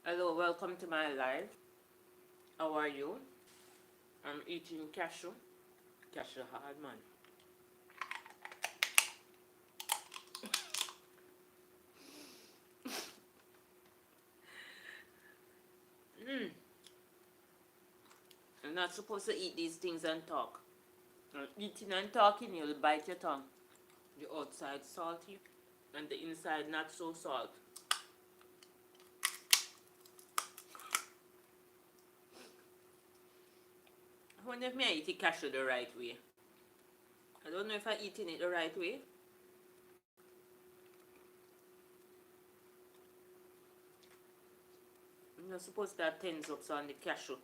Hello, welcome to my live. How are you? I'm eating cashew. Cashew hard, man. You're not supposed to eat these things and talk. Eating and talking, you'll bite your tongue. The outside salty and the inside not so salt. I wonder if I eat cashew the right way. I don't know if I'm eating it the right way. I'm not supposed to have tens ups on the cashew.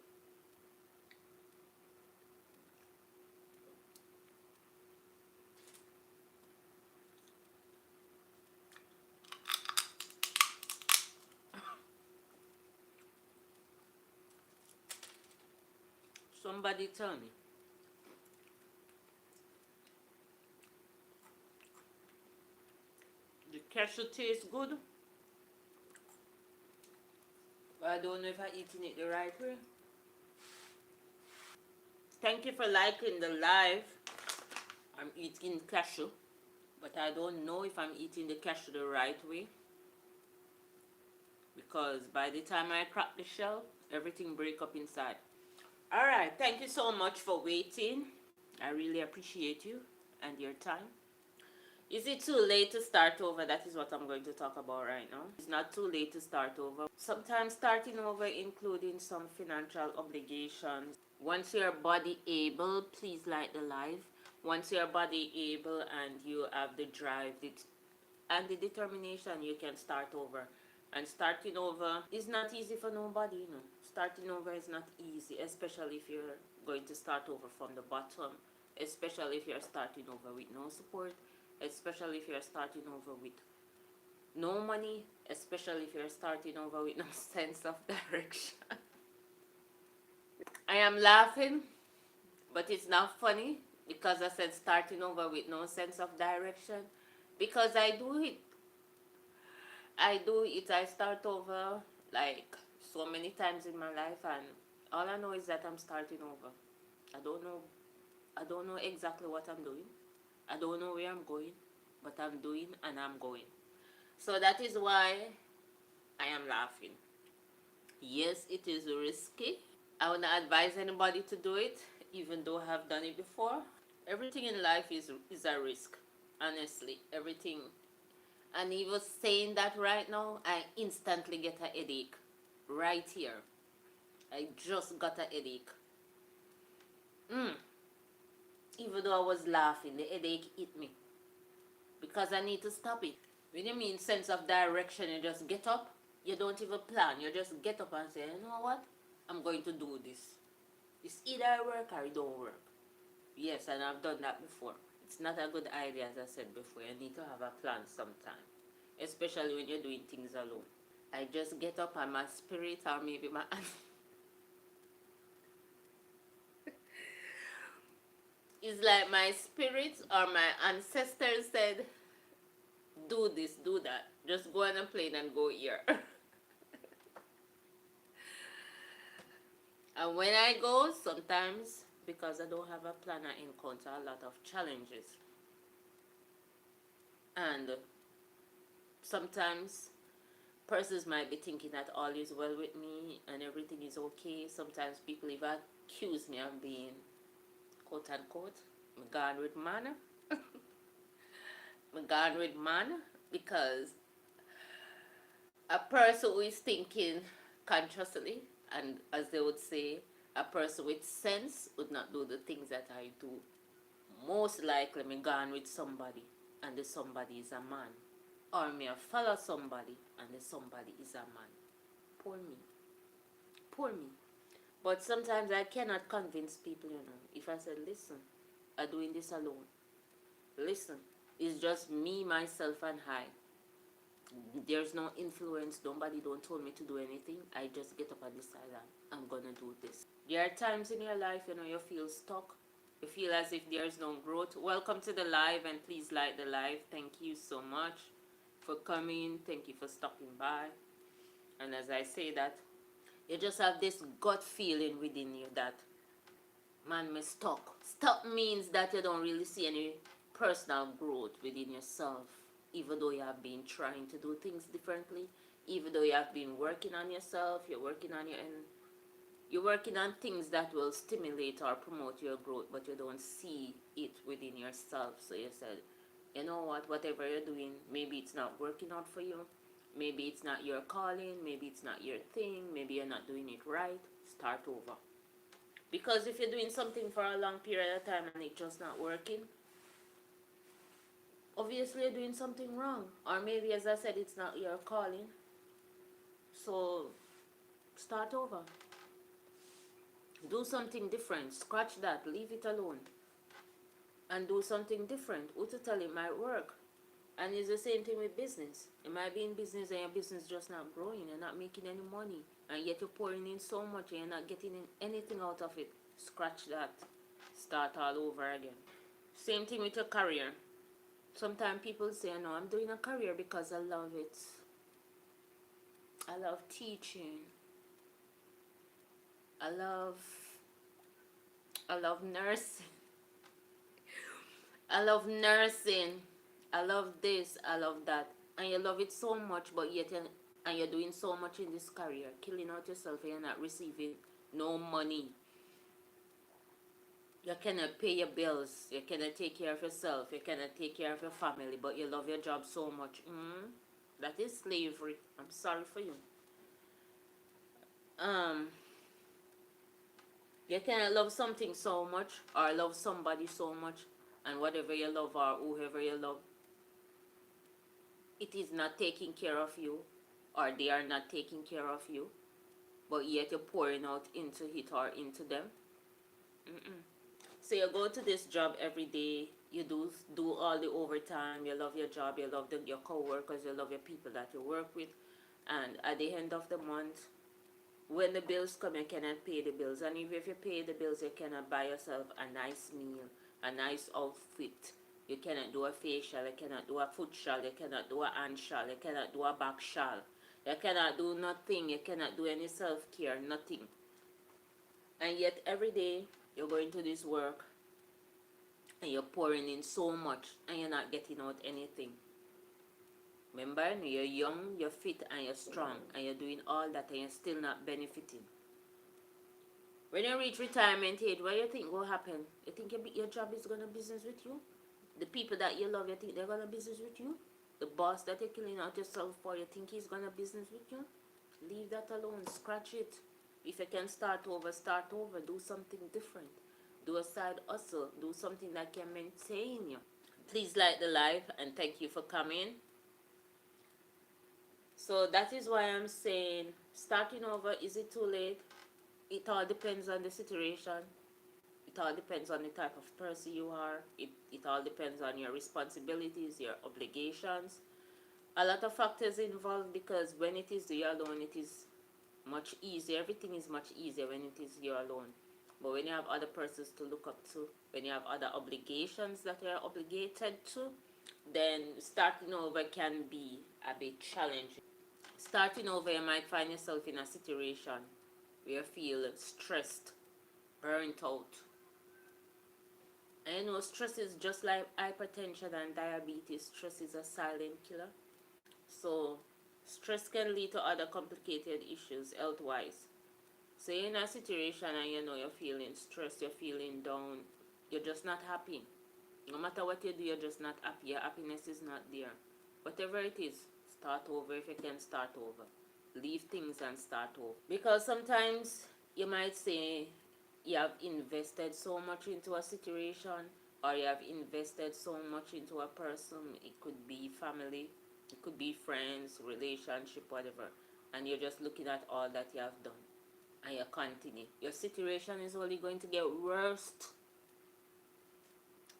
Somebody tell me. The cashew tastes good, but I don't know if I'm eating it the right way. Thank you for liking the live. I'm eating cashew, but I don't know if I'm eating the cashew the right way because by the time I crack the shell, everything break up inside. Alright, thank you so much for waiting. I really appreciate you and your time. Is it too late to start over? That is what I'm going to talk about right now. It's not too late to start over. Sometimes starting over including some financial obligations. Once your body able, please like the live. Once your body able and you have the drive and the determination, you can start over. And starting over is not easy for nobody, you know. Starting over is not easy, especially if you're going to start over from the bottom, especially if you're starting over with no support, especially if you're starting over with no money, especially if you're starting over with no sense of direction. I am laughing, but it's not funny because I said starting over with no sense of direction. Because I do it. I start over like so many times in my life, and all I know is that I'm starting over. I don't know I don't know exactly what I'm doing. I don't know where I'm going, but I'm doing and I'm going. So that is why I am laughing. Yes, it is risky. I would not advise anybody to do it, even though I have done it before. Everything in life is a risk. Honestly, everything. And even saying that right now, I instantly get a headache. Right here. I just got a headache. Even though I was laughing, the headache hit me. Because I need to stop it. When you mean sense of direction, you just get up. You don't even plan. You just get up and say, you know what? I'm going to do this. It's either I work or it don't work. Yes, and I've done that before. It's not a good idea, as I said before. You need to have a plan sometime, especially when you're doing things alone. I just get up and my spirit, or maybe my it's like my spirit or my ancestors said, do this, do that. Just go on a plane and go here. And when I go, sometimes, because I don't have a plan, I encounter a lot of challenges. And sometimes persons might be thinking that all is well with me and everything is okay. Sometimes people even accuse me of being, quote unquote, gone with man. Gone with man, because a person who is thinking consciously, and as they would say, a person with sense would not do the things that I do. Most likely me gone with somebody and the somebody is a man. Or me follow somebody and the somebody is a man. Poor me. Poor me. But sometimes I cannot convince people, you know. If I say, listen, I'm doing this alone. Listen, it's just me, myself, and I. There's no influence. Nobody don't tell me to do anything. I just get up and decide that I'm gonna do this. There are times in your life, you know, you feel stuck. You feel as if there's no growth. Welcome to the live, and please like the live. Thank you so much for coming. Thank you for stopping by. And as I say that, you just have this gut feeling within you that, man, me stuck. Stuck means that you don't really see any personal growth within yourself, even though you have been trying to do things differently, even though you have been working on yourself, you're working on you're working on things that will stimulate or promote your growth, but you don't see it within yourself. So you said, you know what, whatever you're doing, maybe it's not working out for you. Maybe it's not your calling. Maybe it's not your thing. Maybe you're not doing it right. Start over. Because if you're doing something for a long period of time and it's just not working, obviously you're doing something wrong. Or maybe, as I said, it's not your calling. So start over. Do something different. Scratch that. Leave it alone. And do something different. Who to tell it might work. And it's the same thing with business. You might be in business and your business just not growing. You're not making any money. And yet you're pouring in so much and you're not getting anything out of it. Scratch that. Start all over again. Same thing with your career. Sometimes people say, no, I'm doing a career because I love it. I love teaching. I love nursing. I love nursing. I love this. I love that. And you love it so much, but yet you're doing so much in this career, killing out yourself, and you're not receiving no money. You cannot pay your bills. You cannot take care of yourself. You cannot take care of your family, but you love your job so much. That is slavery. I'm sorry for you. You cannot love something so much or love somebody so much, and whatever you love or whoever you love, it is not taking care of you or they are not taking care of you, but yet you're pouring out into it or into them. So you go to this job every day, you do all the overtime, you love your job, you love your co-workers, you love your people that you work with, and at the end of the month, when the bills come, you cannot pay the bills. And if you pay the bills, you cannot buy yourself a nice meal, a nice outfit. You cannot do a facial, you cannot do a foot shawl, you cannot do a hand shawl, you cannot do a back shawl. You cannot do nothing, you cannot do any self-care, nothing. And yet every day, you're going to this work, and you're pouring in so much, and you're not getting out anything. Remember, you're young, you're fit, and you're strong, and you're doing all that, and you're still not benefiting. When you reach retirement age, what do you think will happen? You think your job is going to business with you? The people that you love, you think they're going to business with you? The boss that you're killing out yourself for, you think he's going to business with you? Leave that alone. Scratch it. If you can start over, start over. Do something different. Do a side hustle. Do something that can maintain you. Please like the live, and thank you for coming. So that is why I'm saying, starting over, is it too late? It all depends on the situation. It all depends on the type of person you are. It all depends on your responsibilities, your obligations. A lot of factors involved, because when it is you alone, it is much easier. Everything is much easier when it is you alone. But when you have other persons to look up to, when you have other obligations that you're obligated to, then starting over can be a bit challenging. Starting over, you might find yourself in a situation where you feel stressed, burnt out. And you know, stress is just like hypertension and diabetes. Stress is a silent killer. So, stress can lead to other complicated issues health-wise. So, you're in a situation and you know you're feeling stressed, you're feeling down, you're just not happy. No matter what you do, you're just not happy. Your happiness is not there. Whatever it is, start over if you can start over. Leave things and start over. Because sometimes you might say you have invested so much into a situation, or you have invested so much into a person. It could be family, it could be friends, relationship, whatever. And you're just looking at all that you have done. And you continue. Your situation is only going to get worse.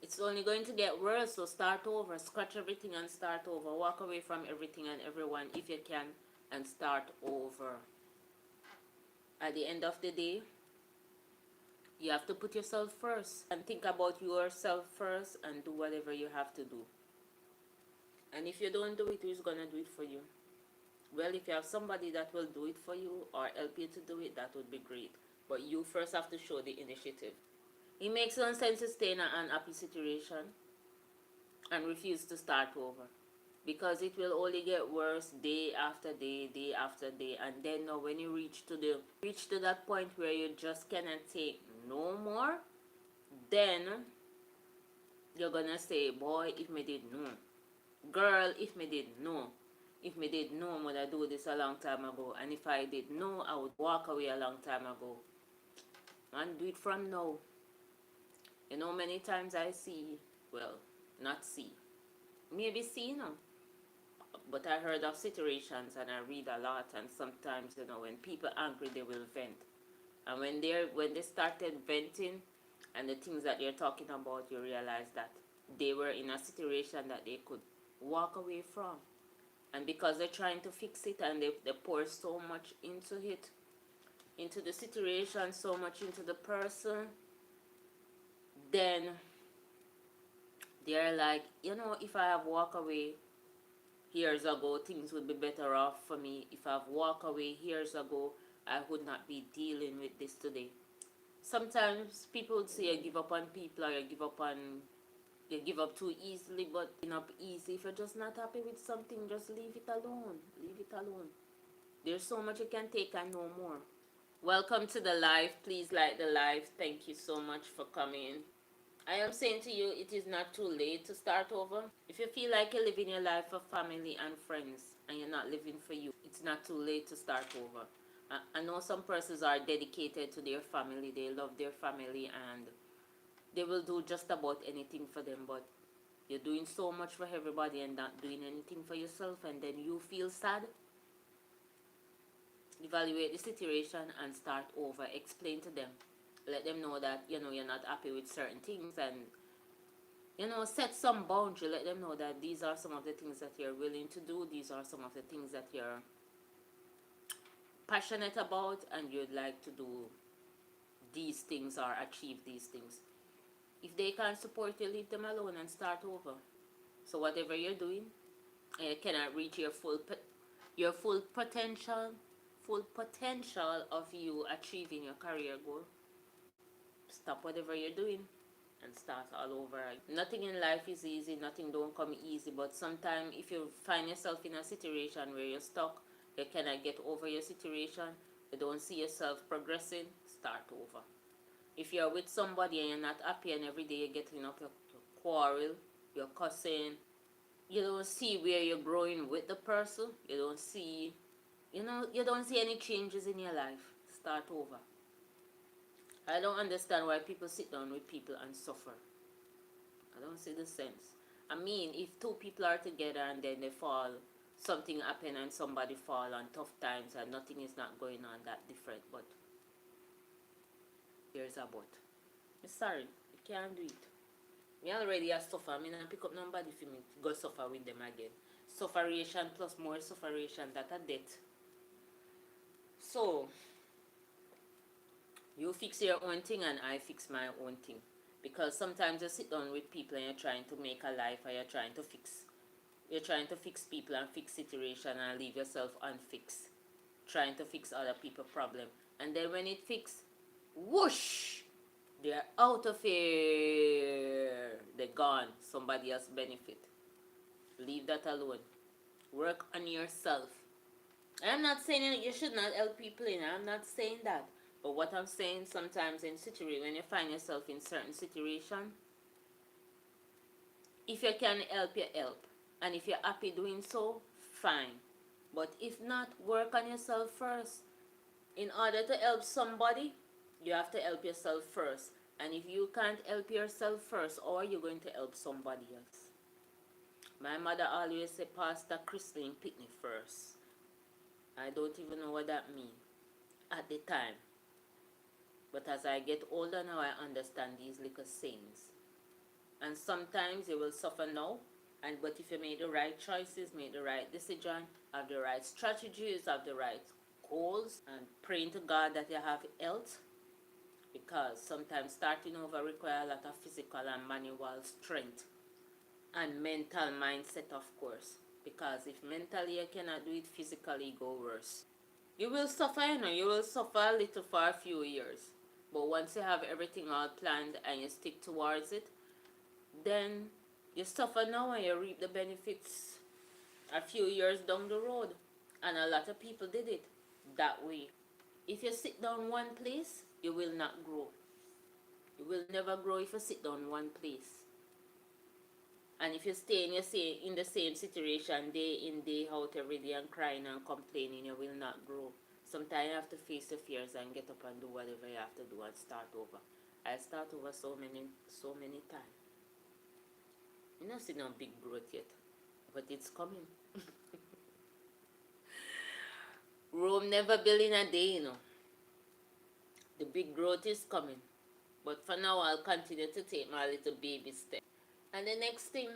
It's only going to get worse, so start over. Scratch everything and start over. Walk away from everything and everyone if you can, and start over. At the end of the day, you have to put yourself first and think about yourself first and do whatever you have to do. And if you don't do it, who's going to do it for you? Well, if you have somebody that will do it for you or help you to do it, that would be great. But you first have to show the initiative. It makes no sense to stay in an unhappy situation and refuse to start over, because it will only get worse day after day, day after day, and then now when you reach to that point where you just cannot take no more, then you're gonna say, boy, if me did know, girl, if me did know, if me did know, I would have do this a long time ago, and if I did know, I would walk away a long time ago. And do it from now. You know, many times I see, well, not see, maybe see, you know, but I heard of situations and I read a lot, and sometimes, you know, when people angry, they will vent. And when they started venting and the things that they're talking about, you realize that they were in a situation that they could walk away from. And because they're trying to fix it and they pour so much into it, into the situation, so much into the person, then they're like, you know, if I have walked away years ago, things would be better off for me. If I've walked away years ago, I would not be dealing with this today. Sometimes people would say you give up on people, or you give up too easily, but giving up easy. If you're just not happy with something, just leave it alone. Leave it alone. There's so much you can take and no more. Welcome to the live. Please like the live. Thank you so much for coming. I am saying to you, it is not too late to start over. If you feel like you're living your life for family and friends and you're not living for you, it's not too late to start over. I know some persons are dedicated to their family, they love their family, and they will do just about anything for them, but you're doing so much for everybody and not doing anything for yourself, and then you feel sad. Evaluate the situation and start over. Explain to them. Let them know that, you know, you're not happy with certain things, and, you know, set some boundary. Let them know that these are some of the things that you're willing to do. These are some of the things that you're passionate about, and you'd like to do these things or achieve these things. If they can't support you, leave them alone and start over. So whatever you're doing, and you cannot reach your full potential of you achieving your career goal, stop whatever you're doing and start all over. Nothing in life is easy, nothing don't come easy, but sometimes if you find yourself in a situation where you're stuck, you cannot get over your situation, you don't see yourself progressing, start over. If you're with somebody and you're not happy and every day you're getting up, you quarrel, you're cussing, you don't see where you're growing with the person, you don't see any changes in your life, start over. I don't understand why people sit down with people and suffer. I don't see the sense. I mean, if two people are together and then they fall, something happen and somebody fall on tough times and nothing is not going on that different, but there's a but. I'm sorry, you can't do it. Me already a suffer. I mean, I pick up nobody for me to go suffer with them again. Sufferation plus more sufferation, that a debt. So, you fix your own thing and I fix my own thing. Because sometimes you sit down with people and you're trying to make a life, or you're trying to fix people and fix situation and leave yourself unfixed. Trying to fix other people's problem. And then when it fix, whoosh! They're out of here. They're gone. Somebody else benefit. Leave that alone. Work on yourself. I'm not saying you should not help people in. I'm not saying that. But what I'm saying, sometimes in situation, when you find yourself in certain situation, if you can help, you help. And if you're happy doing so, fine. But if not, work on yourself first. In order to help somebody, you have to help yourself first. And if you can't help yourself first, how are you going to help somebody else? My mother always said, Pastor Christine, pick me first. I don't even know what that means at the time. But as I get older now, I understand these little sayings. And sometimes you will suffer now, but if you make the right choices, make the right decision, have the right strategies, have the right goals, and praying to God that you have health, because sometimes starting over requires a lot of physical and manual strength and mental mindset, of course. Because if mentally you cannot do it, physically it go worse. You will suffer, you will suffer a little for a few years. But once you have everything all planned and you stick towards it, then you suffer now and you reap the benefits a few years down the road. And a lot of people did it that way. If you sit down one place, you will not grow. You will never grow if you sit down one place. And if you stay in the same situation day in, day out every day and crying and complaining, you will not grow. Sometimes you have to face your fears and get up and do whatever you have to do and start over. I start over so many times. You don't see no big growth yet, but it's coming. Rome never built in a day, The big growth is coming. But for now, I'll continue to take my little baby step. And the next thing,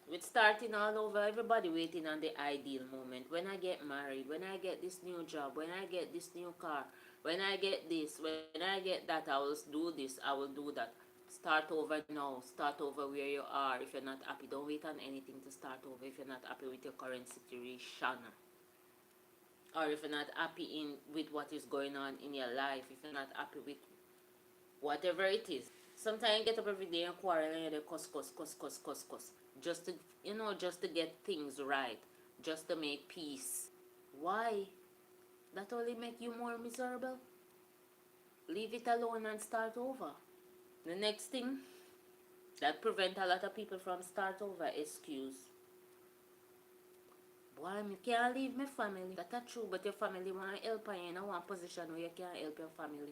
with starting all over, everybody waiting on the ideal moment. When I get married, when I get this new job, when I get this new car, when I get this, when I get that, I will do this, I will do that. Start over now. Start over where you are. If you're not happy, don't wait on anything to start over. If you're not happy with your current situation, or if you're not happy with what is going on in your life, if you're not happy with whatever it is. Sometimes you get up every day and quarrel and you cuss. Just to, just to get things right. Just to make peace. Why? That only make you more miserable. Leave it alone and start over. The next thing that prevent a lot of people from start over, excuse. Boy, I can't leave my family. That's true, but your family want to help and you're in one position where you can't help your family.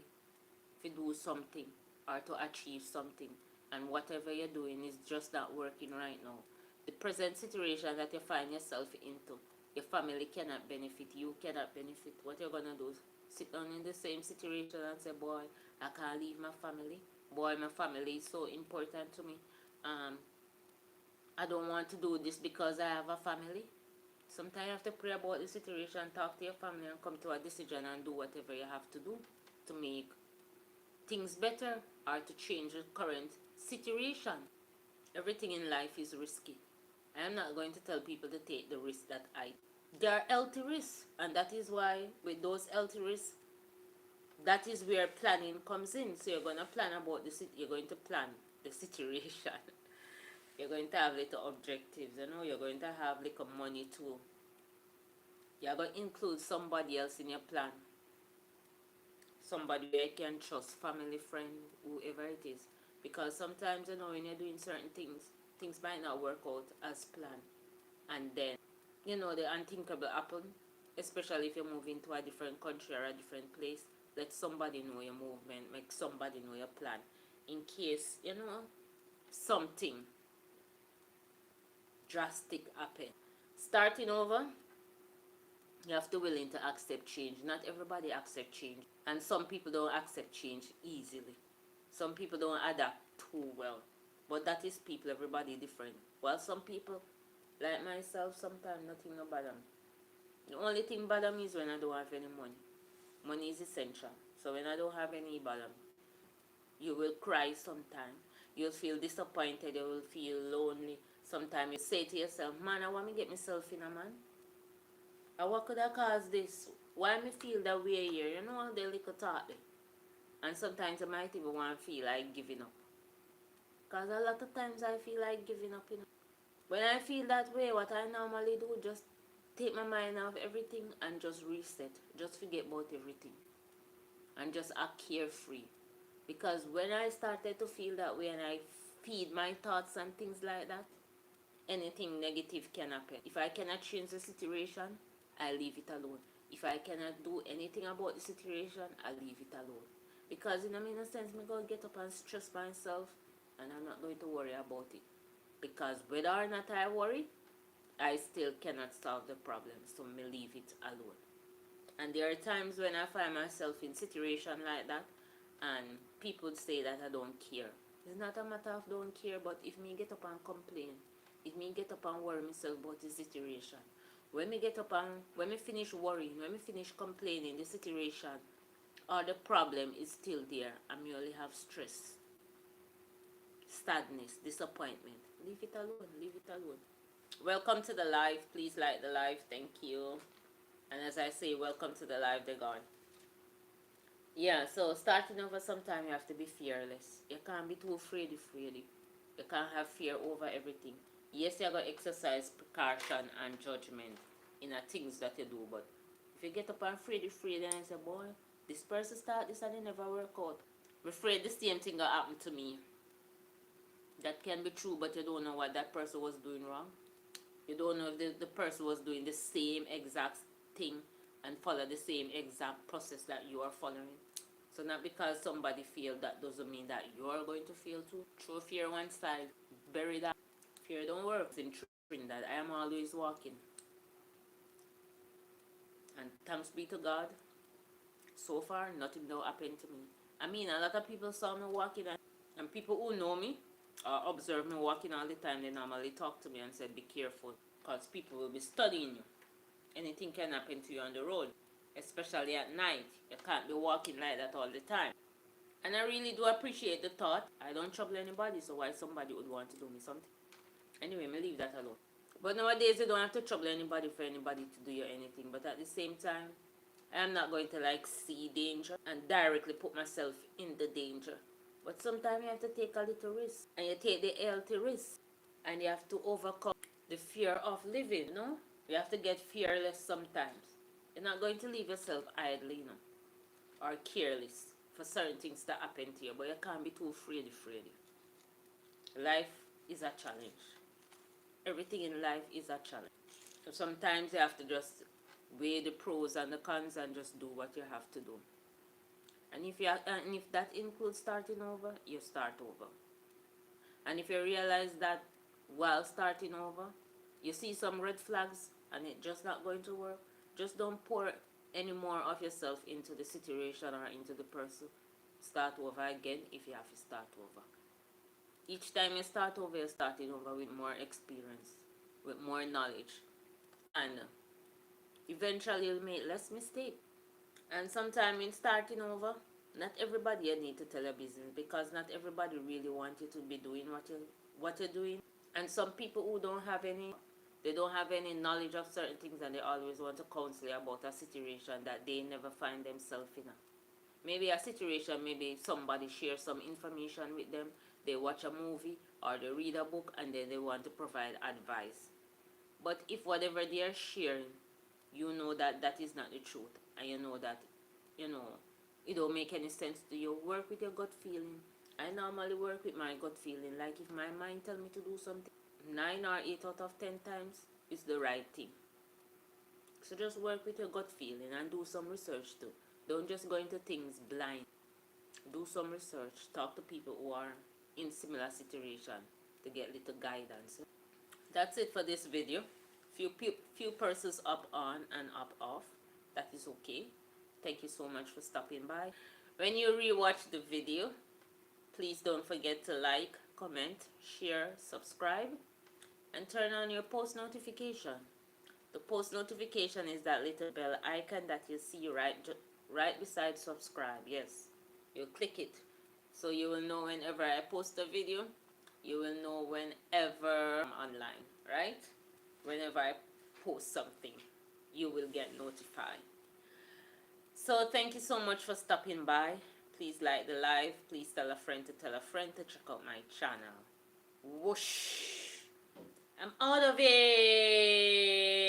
To do something or to achieve something, and whatever you're doing is just not working right now. The present situation that you find yourself into, your family cannot benefit, you cannot benefit. What you're gonna do? Sit down in the same situation and say, boy, I can't leave my family. Boy, my family is so important to me. I don't want to do this because I have a family. Sometimes you have to pray about the situation, talk to your family, and come to a decision and do whatever you have to do to make things better or to change the current situation. Everything in life is risky. I am not going to tell people to take the risk that I. There are healthy risks, and that is why with those healthy risks, that is where planning comes in. So you're going to plan about you're going to plan the situation. You're going to have little objectives, you're going to have little money too. You're going to include somebody else in your plan. Somebody where you can trust, family, friend, whoever it is. Because sometimes, when you're doing certain things might not work out as planned. And then, the unthinkable happen, especially if you move into a different country or a different place. Let somebody know your movement, make somebody know your plan. In case, something drastic happen. Starting over, you have to be willing to accept change. Not everybody accept change. And some people don't accept change easily. Some people don't adapt too well. But that is people, everybody different. While some people, like myself, sometimes nothing no bother me. The only thing bother me is when I don't have any money. Money is essential. So when I don't have any bother me, you will cry sometimes. You'll feel disappointed. You will feel lonely. Sometimes you say to yourself, man, I want to get myself in a man. And what could have caused this? Why me feel that way here? They little thought there. And sometimes I might even want to feel like giving up. Because a lot of times I feel like giving up, When I feel that way, what I normally do, just take my mind off everything and just reset. Just forget about everything. And just act carefree. Because when I started to feel that way and I feed my thoughts and things like that, anything negative can happen. If I cannot change the situation, I leave it alone. If I cannot do anything about the situation, I leave it alone. Because in a sense, I'm going to get up and stress myself and I'm not going to worry about it. Because whether or not I worry, I still cannot solve the problem. So me leave it alone. And there are times when I find myself in situation like that and people say that I don't care. It's not a matter of don't care, but if me get up and complain, if me get up and worry myself about the situation, when me get up and when me finish worrying, when me finish complaining, the situation or the problem is still there and me only have stress, sadness, disappointment. Leave it alone, leave it alone. Welcome to the live. Please like the live. Thank you. And as I say, welcome to the live. They're gone. Yeah, so starting over sometime you have to be fearless. You can't be too afraid. You can't have fear over everything. Yes, you're going to exercise precaution and judgment in the things that you do, but if you get up and afraid, then I say, boy, this person start this and it never work out. I'm afraid the same thing will happen to me. That can be true, but you don't know what that person was doing wrong. You don't know if the person was doing the same exact thing and follow the same exact process that you are following. So not because somebody failed, that doesn't mean that you're going to fail too. Throw fear one side, bury that. Fear don't work. In Trinidad, I am always walking. And thanks be to God, so far nothing don't happen to me. I mean, a lot of people saw me walking, and people who know me or observe me walking all the time, they normally talk to me and said, be careful, because people will be studying you. Anything can happen to you on the road, especially at night. You can't be walking like that all the time. And I really do appreciate the thought. I don't trouble anybody, so why somebody would want to do me something? Anyway, me leave that alone. But nowadays, you don't have to trouble anybody for anybody to do you anything. But at the same time, I am not going to like see danger and directly put myself in the danger. But sometimes you have to take a little risk. And you take the healthy risk. And you have to overcome the fear of living, you know? You have to get fearless sometimes. You're not going to leave yourself idle, you know, or careless for certain things that happen to you. But you can't be too afraid. Life is a challenge. Everything in life is a challenge. So sometimes you have to just weigh the pros and the cons and just do what you have to do. And if that includes starting over, you start over. And if you realize that while starting over, you see some red flags and it's just not going to work, just don't pour any more of yourself into the situation or into the person. Start over again if you have to start over. Each time you start over, you're starting over with more experience, with more knowledge. And eventually you'll make less mistakes. And sometimes in starting over, not everybody you need to tell your business, because not everybody really wants you to be doing what you're doing. And some people who don't have any knowledge of certain things, and they always want to counsel you about a situation that they never find themselves in. Maybe a situation, maybe somebody shares some information with them, they watch a movie or they read a book, and then they want to provide advice. But if whatever they are sharing, you know that that is not the truth, and you know that, it don't make any sense to you, work with your gut feeling. I normally work with my gut feeling. Like if my mind tell me to do something, 9 or 8 out of 10 times is the right thing. So just work with your gut feeling and do some research too. Don't just go into things blind. Do some research. Talk to people who are in similar situation to get little guidance. That's it for this video. Few persons up on and up off. That is okay. Thank you so much for stopping by. When you rewatch the video, please don't forget to like, comment, share, subscribe, and turn on your post notification. The post notification is that little bell icon that you see right beside subscribe. Yes, you click it, so you will know whenever I post a video. You will know whenever I'm online, right? Whenever I post something, you will get notified. So thank you so much for stopping by. Please like the live. Please tell a friend to check out my channel. Whoosh! I'm out of it.